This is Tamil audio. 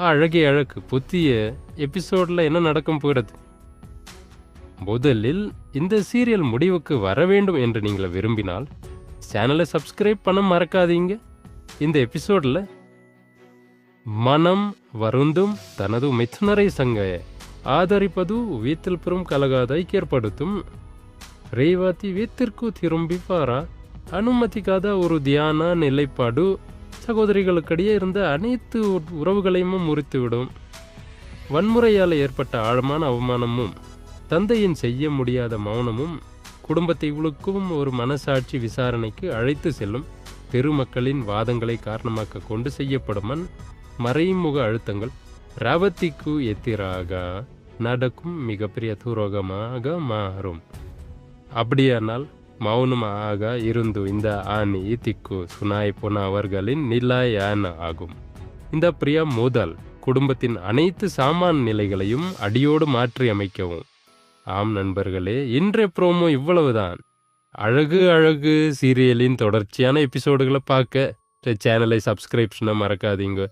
அழகே அழகு புதிய எபிசோடில் என்ன நடக்கும் போகிறது. முதலில் இந்த சீரியல் முடிவுக்கு வர வேண்டும் என்று நீங்கள் விரும்பினால் சேனலை சப்ஸ்கிரைப் பண்ண மறக்காதீங்க. இந்த எபிசோடில் மனம் வருந்தும் தனது ಮಿಥುನரை ಸಂಗ ஆதரிப்பது வீட்டில் பெரும் கலகாதை ஏற்படுத்தும். ரேவதி வீட்டிற்கு திரும்பி வர அனுமதிக்காத ஒரு தியான நிலைப்பாடு சகோதரிகளுக்கிடையே இருந்த அனைத்து உறவுகளையும் முறித்துவிடும். வன்முறையால் ஏற்பட்ட ஆழமான அவமானமும் தந்தையின் செய்ய முடியாத மௌனமும் குடும்பத்தை உழுக்கும் ஒரு மனசாட்சி விசாரணைக்கு அழைத்து செல்லும். பெருமக்களின் வாதங்களை காரணமாக கொண்டு செய்யப்படும் மறைமுக அழுத்தங்கள் ரேவதிக்கு எதிராக நடக்கும் மிகப்பெரிய துரோகமாக மாறும். அப்படியானால் மௌனமாக இருந்து இந்த ஆணி திக்கு சுனாய் போன அவர்களின் நிலை என்ன ஆகும்? இந்த பிரியா முதல் குடும்பத்தின் அனைத்து சாமான் நிலைகளையும் அடியோடு மாற்றி அமைக்கவும். ஆம் நண்பர்களே, இன்றைய ப்ரோமோ இவ்வளவுதான். அழகு அழகு சீரியலின் தொடர்ச்சியான எபிசோடுகளை பார்க்க சேனலை சப்ஸ்கிரைப் பண்ண மறக்காதீங்க.